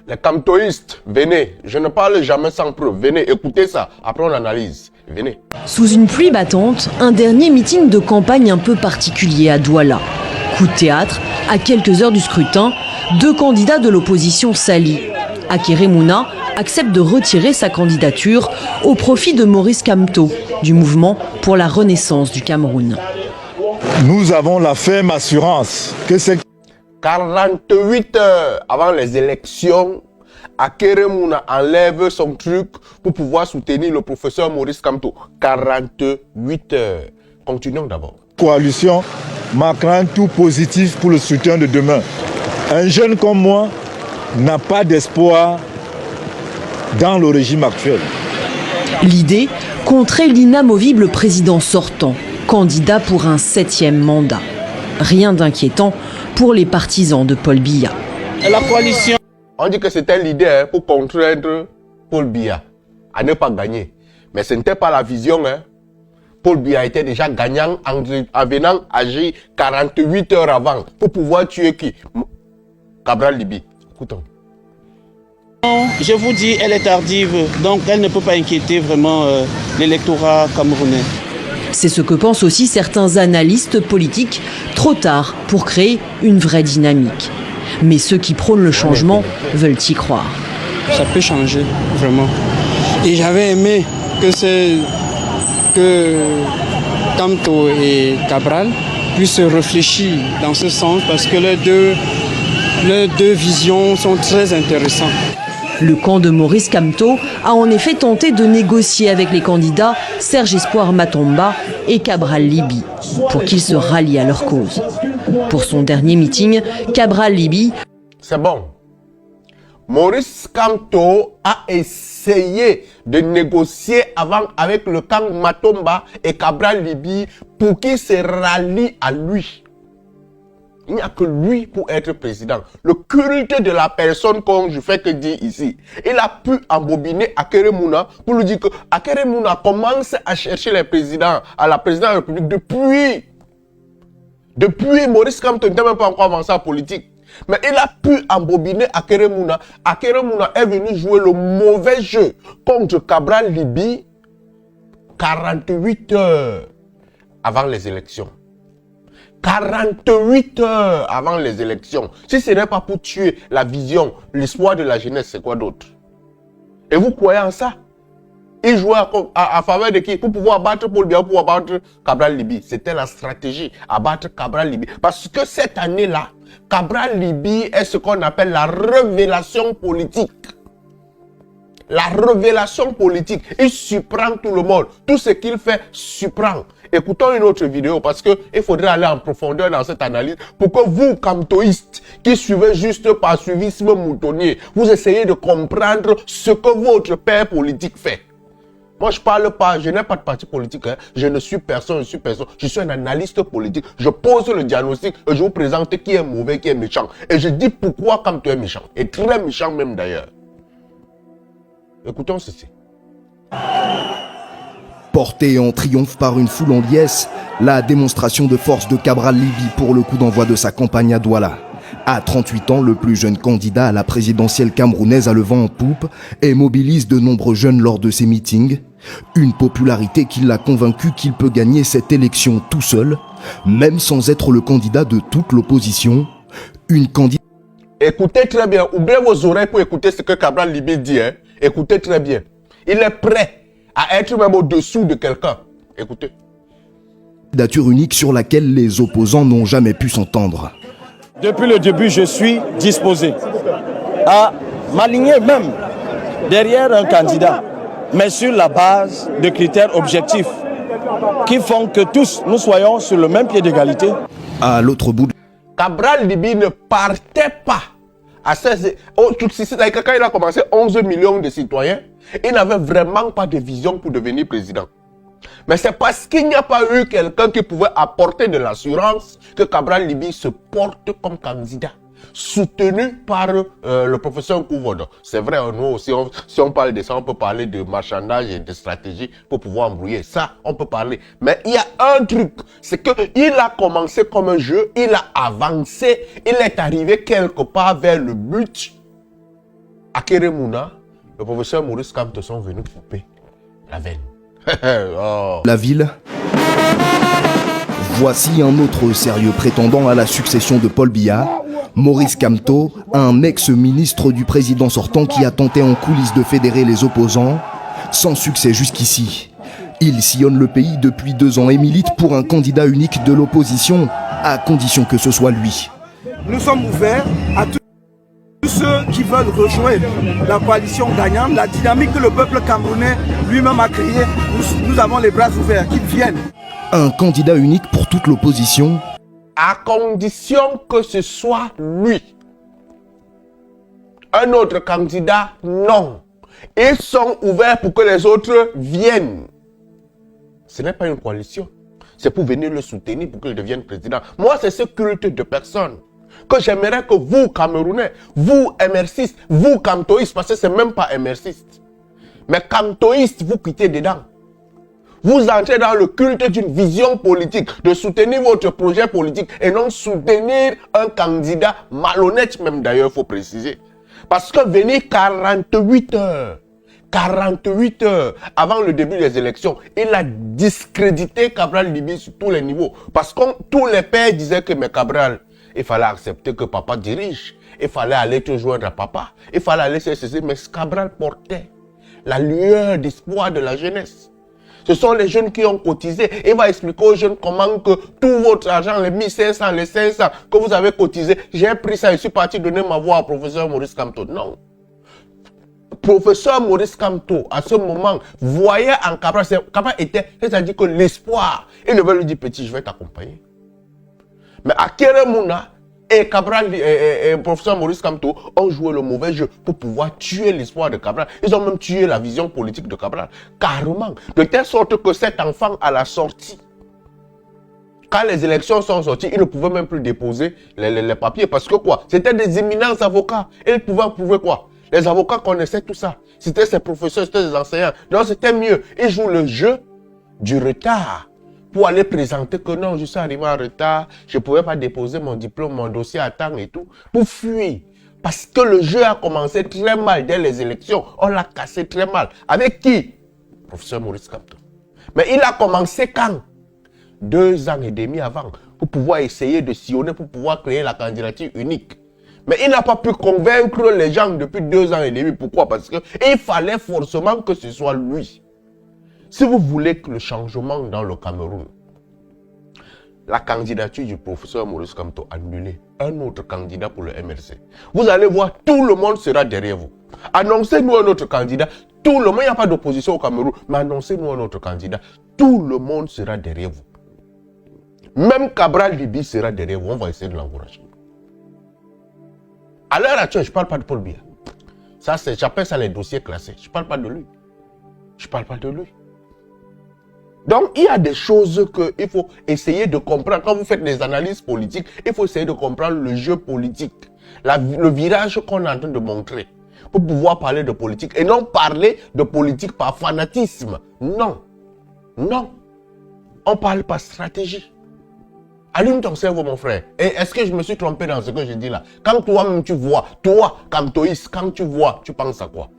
Les camtoïstes, venez. Je ne parle jamais sans preuve. Venez, écoutez ça. Après, on analyse. Venez. Sous une pluie battante, un dernier meeting de campagne un peu particulier à Douala. Coup de théâtre, à quelques heures du scrutin, deux candidats de l'opposition s'allient. Akere Mouna accepte de retirer sa candidature au profit de Maurice Kamto, du mouvement pour la renaissance du Cameroun. Nous avons la ferme assurance que c'est 48 heures avant les élections, Akere Mouna enlève son truc pour pouvoir soutenir le professeur Maurice Kamto. 48 heures. Continuons d'abord. coalition marquera un tout positif pour le soutien de demain. Un jeune comme moi n'a pas d'espoir dans le régime actuel. L'idée, contrer l'inamovible président sortant, candidat pour un 7e mandat. Rien d'inquiétant pour les partisans de Paul Biya. La coalition. On dit que c'était l'idée pour contraindre Paul Biya à ne pas gagner. Mais ce n'était pas la vision. Paul Biya était déjà gagnant en venant agir 48 heures avant pour pouvoir tuer qui? Cabral Libi. Écoutons. Je vous dis, elle est tardive, donc elle ne peut pas inquiéter vraiment l'électorat camerounais. C'est ce que pensent aussi certains analystes politiques, trop tard pour créer une vraie dynamique. Mais ceux qui prônent le changement veulent y croire. Ça peut changer, vraiment. Et j'avais aimé que Kamto et Cabral puissent réfléchir dans ce sens parce que les deux visions sont très intéressantes. Le camp de Maurice Kamto a en effet tenté de négocier avec les candidats Serge Espoir Matomba et Cabral Libi pour qu'ils se rallient à leur cause. Pour son dernier meeting, Cabral Libi... C'est bon. Maurice Kamto a essayé de négocier avant avec le camp Matomba et Cabral Libi pour qu'ils se rallient à lui. Il n'y a que lui pour être président. Le culte de la personne, comme je fais que dire ici, il a pu embobiner Akere Mouna pour lui dire que Akere Mouna commence à chercher les présidents, à la présidence de la République depuis Maurice Kamto n'était même pas encore avancé en politique. Mais il a pu embobiner Akere Mouna. Akere Mouna est venu jouer le mauvais jeu contre Cabral Libi 48 heures avant les élections. 48 heures avant les élections. Si ce n'est pas pour tuer la vision, l'espoir de la jeunesse, c'est quoi d'autre? Et vous croyez en ça? Il jouait à faveur de qui? Pour pouvoir battre Paul Biya, pour pouvoir battre Cabral Libi. C'était la stratégie, à battre Cabral Libi. Parce que cette année-là, Cabral Libi est ce qu'on appelle la révélation politique. La révélation politique. Il surprend tout le monde. Tout ce qu'il fait surprend. Écoutons une autre vidéo parce qu'il faudrait aller en profondeur dans cette analyse pour que vous, camtoïstes, qui suivez juste par suivisme moutonnier, vous essayez de comprendre ce que votre père politique fait. Moi, je parle pas, je n'ai pas de parti politique, je ne suis personne, je suis un analyste politique. Je pose le diagnostic et je vous présente qui est mauvais, qui est méchant. Et je dis pourquoi Kamto est méchant, et très méchant même d'ailleurs. Écoutons ceci. Porté en triomphe par une foule en liesse, la démonstration de force de Cabral Libi pour le coup d'envoi de sa campagne à Douala. À 38 ans, le plus jeune candidat à la présidentielle camerounaise a le vent en poupe et mobilise de nombreux jeunes lors de ses meetings. Une popularité qui l'a convaincu qu'il peut gagner cette élection tout seul, même sans être le candidat de toute l'opposition. Une candidature... Écoutez très bien, ouvrez vos oreilles pour écouter ce que Cabral Libi dit. Écoutez très bien. Il est prêt à être même au-dessous de quelqu'un. Écoutez. Candidature unique sur laquelle les opposants n'ont jamais pu s'entendre. Depuis le début, je suis disposé à m'aligner même derrière un candidat, mais sur la base de critères objectifs qui font que tous nous soyons sur le même pied d'égalité. À l'autre bout de... Cabral Libi ne partait pas à 16... Quand il a commencé 11 millions de citoyens, il n'avait vraiment pas de vision pour devenir président. Mais c'est parce qu'il n'y a pas eu quelqu'un qui pouvait apporter de l'assurance que Cabral Libi se porte comme candidat, soutenu par le professeur Kouvodo. C'est vrai, nous aussi, si on parle de ça, on peut parler de marchandage et de stratégie pour pouvoir embrouiller. Ça, on peut parler. Mais il y a un truc, c'est qu'il a commencé comme un jeu, il a avancé, il est arrivé quelque part vers le but. Keremouna, le professeur Maurice Kamto sont venus couper la veine. Oh. La ville. Voici un autre sérieux prétendant à la succession de Paul Biya, Maurice Kamto, un ex-ministre du président sortant qui a tenté en coulisses de fédérer les opposants, sans succès jusqu'ici. Il sillonne le pays depuis 2 ans et milite pour un candidat unique de l'opposition, à condition que ce soit lui. Nous sommes ouverts à tous ceux qui veulent rejoindre la coalition gagnante, la dynamique que le peuple camerounais lui-même a créée. Nous avons les bras ouverts, qu'ils viennent. Un candidat unique pour toute l'opposition, à condition que ce soit lui. Un autre candidat, non. Ils sont ouverts pour que les autres viennent. Ce n'est pas une coalition. C'est pour venir le soutenir pour qu'il devienne président. Moi, c'est ce culte de personne que j'aimerais que vous, Camerounais, vous, MR6, vous, Kamtoïstes, parce que ce n'est même pas MR6, mais Kamtoïstes, vous quittez dedans. Vous entrez dans le culte d'une vision politique, de soutenir votre projet politique et non soutenir un candidat malhonnête même d'ailleurs, il faut préciser. Parce que venir 48 heures avant le début des élections, il a discrédité Cabral Liby sur tous les niveaux. Parce que tous les pères disaient que mais Cabral, il fallait accepter que papa dirige, il fallait aller te joindre à papa, il fallait aller ceci, mais Cabral portait la lueur d'espoir de la jeunesse. Ce sont les jeunes qui ont cotisé. Il va expliquer aux jeunes comment que tout votre argent, les 1500, les 500 que vous avez cotisé, j'ai pris ça et suis parti donner ma voix au professeur Maurice Kamto. Non. Professeur Maurice Kamto, à ce moment, voyait en Cabral, Cabral était, c'est-à-dire que l'espoir, il devait lui dire, petit, je vais t'accompagner. Mais à Keremouna, et Cabral et professeur Maurice Kamto ont joué le mauvais jeu pour pouvoir tuer l'espoir de Cabral. Ils ont même tué la vision politique de Cabral. Carrément. De telle sorte que cet enfant à la sortie, quand les élections sont sorties, il ne pouvait même plus déposer les papiers. Parce que quoi? C'était des éminents avocats. Ils pouvaient prouver quoi? Les avocats connaissaient tout ça. C'était ses professeurs, c'était des enseignants. Donc c'était mieux. Ils jouent le jeu du retard. Pour aller présenter que non, je suis arrivé en retard, je ne pouvais pas déposer mon diplôme, mon dossier à temps et tout, pour fuir. Parce que le jeu a commencé très mal dès les élections. On l'a cassé très mal. Avec qui? Professeur Maurice Kamto. Mais il a commencé quand? 2 ans et demi avant, pour pouvoir essayer de sillonner, pour pouvoir créer la candidature unique. Mais il n'a pas pu convaincre les gens depuis 2 ans et demi. Pourquoi? Parce qu'il fallait forcément que ce soit lui. Si vous voulez que le changement dans le Cameroun, la candidature du professeur Maurice Kamto annulée, un autre candidat pour le MRC, vous allez voir, tout le monde sera derrière vous. Annoncez-nous un autre candidat, tout le monde, il n'y a pas d'opposition au Cameroun, mais annoncez-nous un autre candidat, tout le monde sera derrière vous. Même Cabral Liby sera derrière vous, on va essayer de l'encourager. À l'heure actuelle, je ne parle pas de Paul Biya. J'appelle ça les dossiers classés. Je ne parle pas de lui. Je ne parle pas de lui. Donc, il y a des choses qu'il faut essayer de comprendre. Quand vous faites des analyses politiques, il faut essayer de comprendre le jeu politique. Le virage qu'on est en train de montrer. Pour pouvoir parler de politique. Et non parler de politique par fanatisme. Non. Non. On parle par stratégie. Allume ton cerveau, mon frère. Et est-ce que je me suis trompé dans ce que je dis là? Quand toi-même tu vois, toi, Kamtoïs, quand tu vois, tu penses à quoi?